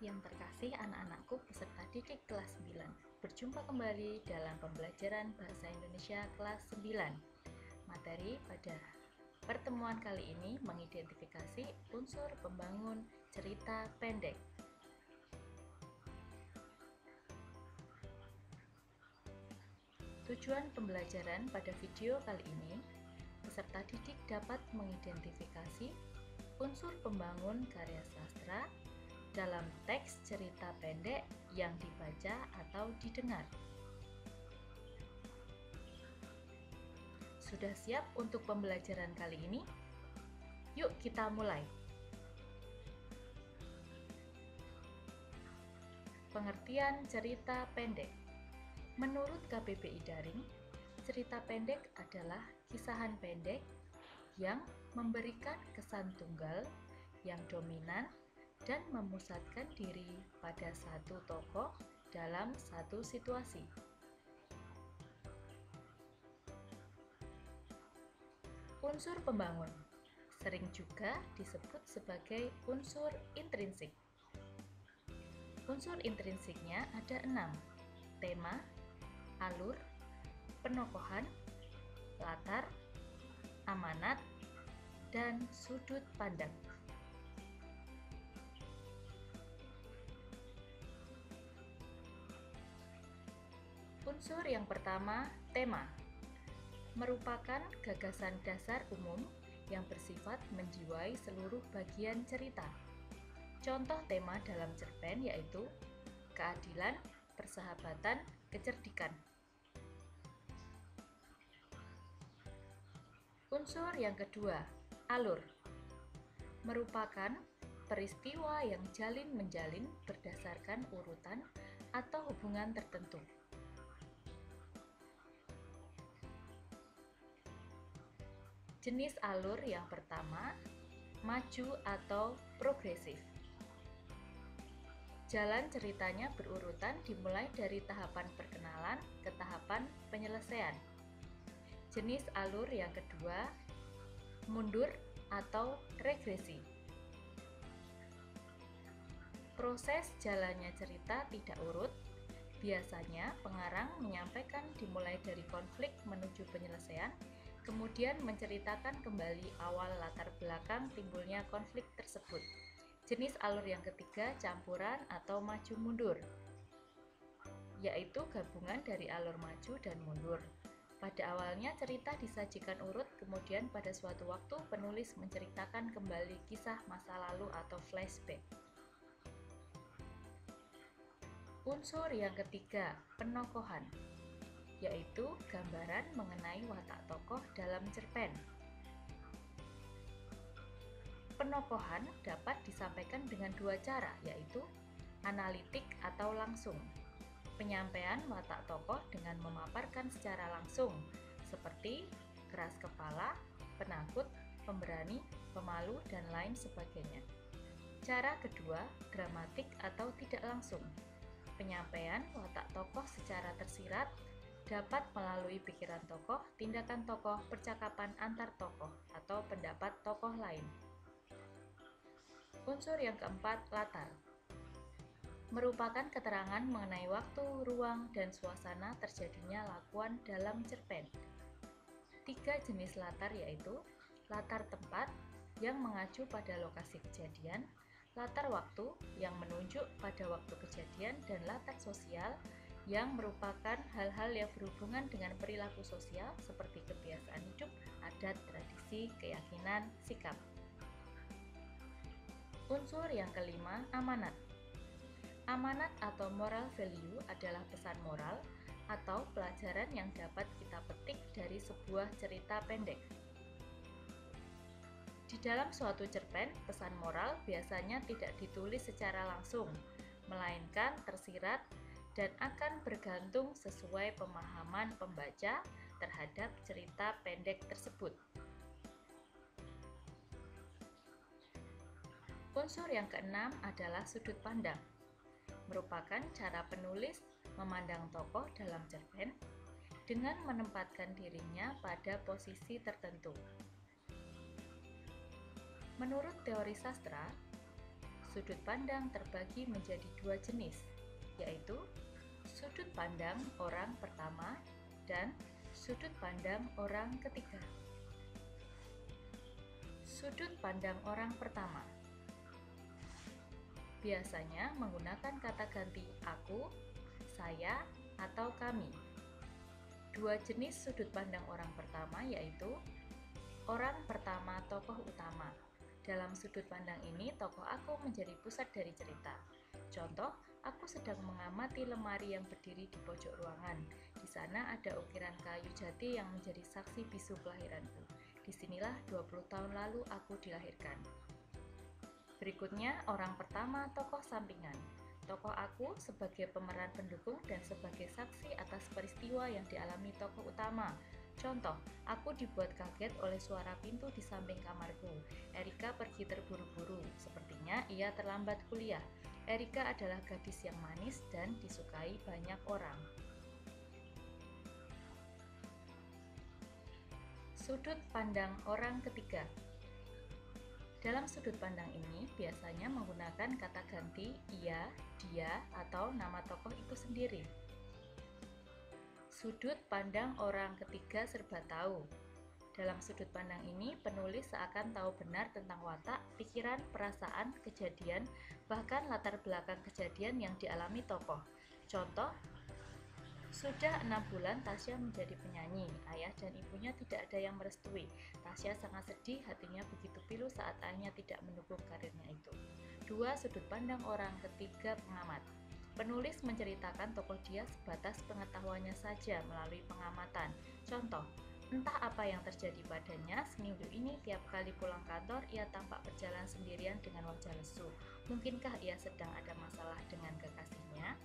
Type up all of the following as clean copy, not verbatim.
Yang terkasih anak-anakku peserta didik kelas 9, berjumpa kembali dalam pembelajaran Bahasa Indonesia kelas 9. Materi pada pertemuan kali ini mengidentifikasi unsur pembangun cerita pendek. Tujuan pembelajaran pada video kali ini, peserta didik dapat mengidentifikasi unsur pembangun karya sastra dalam teks cerita pendek yang dibaca atau didengar. Sudah siap untuk pembelajaran kali ini? Yuk kita mulai. Pengertian cerita pendek. Menurut KBBI Daring, cerita pendek adalah kisahan pendek yang memberikan kesan tunggal yang dominan dan memusatkan diri pada satu tokoh dalam satu situasi. Unsur pembangun sering juga disebut sebagai unsur intrinsik. Unsur intrinsiknya ada 6: tema, alur, penokohan, latar, amanat, dan sudut pandang. Unsur yang pertama, tema, merupakan gagasan dasar umum yang bersifat menjiwai seluruh bagian cerita. Contoh tema dalam cerpen yaitu keadilan, persahabatan, kecerdikan. Unsur yang kedua, alur, merupakan peristiwa yang jalin-menjalin berdasarkan urutan atau hubungan tertentu. Jenis alur yang pertama, maju atau progresif. Jalan ceritanya berurutan dimulai dari tahapan perkenalan ke tahapan penyelesaian. Jenis alur yang kedua, mundur atau regresi. Proses jalannya cerita tidak urut. Biasanya pengarang menyampaikan dimulai dari konflik menuju penyelesaian, kemudian menceritakan kembali awal latar belakang timbulnya konflik tersebut. Jenis alur yang ketiga, campuran atau maju mundur, yaitu gabungan dari alur maju dan mundur. Pada awalnya cerita disajikan urut, kemudian pada suatu waktu penulis menceritakan kembali kisah masa lalu atau flashback. Unsur yang ketiga, penokohan, yaitu gambaran mengenai watak tokoh dalam cerpen. Penokohan dapat disampaikan dengan dua cara, yaitu analitik atau langsung. Penyampaian watak tokoh dengan memaparkan secara langsung, seperti keras kepala, penakut, pemberani, pemalu, dan lain sebagainya. Cara kedua, dramatik atau tidak langsung. Penyampaian watak tokoh secara tersirat dapat melalui pikiran tokoh, tindakan tokoh, percakapan antar tokoh, atau pendapat tokoh lain. Unsur yang keempat, latar, merupakan keterangan mengenai waktu, ruang, dan suasana terjadinya lakuan dalam cerpen. 3 jenis latar yaitu latar tempat yang mengacu pada lokasi kejadian, latar waktu yang menunjuk pada waktu kejadian, dan latar sosial yang merupakan hal-hal yang berhubungan dengan perilaku sosial seperti kebiasaan hidup, adat, tradisi, keyakinan, sikap. Unsur yang kelima, amanat. Amanat atau moral value adalah pesan moral atau pelajaran yang dapat kita petik dari sebuah cerita pendek. Di dalam suatu cerpen, pesan moral biasanya tidak ditulis secara langsung, melainkan tersirat dan akan bergantung sesuai pemahaman pembaca terhadap cerita pendek tersebut. Unsur yang keenam adalah sudut pandang, merupakan cara penulis memandang tokoh dalam cerpen dengan menempatkan dirinya pada posisi tertentu. Menurut teori sastra, Sudut pandang terbagi menjadi dua jenis, yaitu sudut pandang orang pertama dan sudut pandang orang ketiga. Sudut pandang orang pertama biasanya menggunakan kata ganti aku, saya, atau kami. Dua jenis sudut pandang orang pertama yaitu orang pertama tokoh utama. Dalam sudut pandang ini, tokoh aku menjadi pusat dari cerita. Contoh, aku sedang mengamati lemari yang berdiri di pojok ruangan. Di sana ada ukiran kayu jati yang menjadi saksi bisu kelahiranku. Disinilah 20 tahun lalu aku dilahirkan. Berikutnya, orang pertama tokoh sampingan. Tokoh aku sebagai pemeran pendukung dan sebagai saksi atas peristiwa yang dialami tokoh utama. Contoh, aku dibuat kaget oleh suara pintu di samping kamarku. Erika pergi terburu-buru, sepertinya ia terlambat kuliah. Erika adalah gadis yang manis dan disukai banyak orang. Sudut pandang orang ketiga. Dalam sudut pandang ini biasanya menggunakan kata ganti ia, dia, atau nama tokoh itu sendiri. Sudut pandang orang ketiga serba tahu. Dalam sudut pandang ini, penulis seakan tahu benar tentang watak, pikiran, perasaan, kejadian, bahkan latar belakang kejadian yang dialami tokoh. Contoh, sudah 6 bulan Tasya menjadi penyanyi. Ayah dan ibunya tidak ada yang merestui. Tasya sangat sedih, hatinya begitu pilu saat ayahnya tidak mendukung karirnya itu. 2. Sudut pandang orang ketiga pengamat. Penulis menceritakan tokoh dia sebatas pengetahuannya saja melalui pengamatan. Contoh, entah apa yang terjadi padanya, seminggu ini tiap kali pulang kantor ia tampak berjalan sendirian dengan wajah lesu. Mungkinkah ia sedang ada masalah dengan kekasihnya?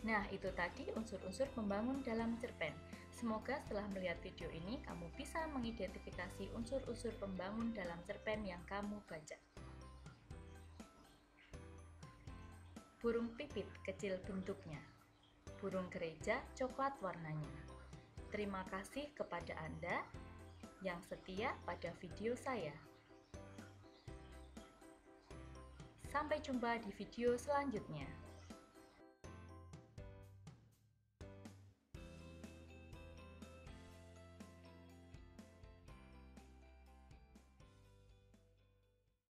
Nah, itu tadi unsur-unsur pembangun dalam cerpen. Semoga setelah melihat video ini, kamu bisa mengidentifikasi unsur-unsur pembangun dalam cerpen yang kamu baca. Burung pipit kecil bentuknya. Burung gereja coklat warnanya. Terima kasih kepada Anda yang setia pada video saya. Sampai jumpa di video selanjutnya.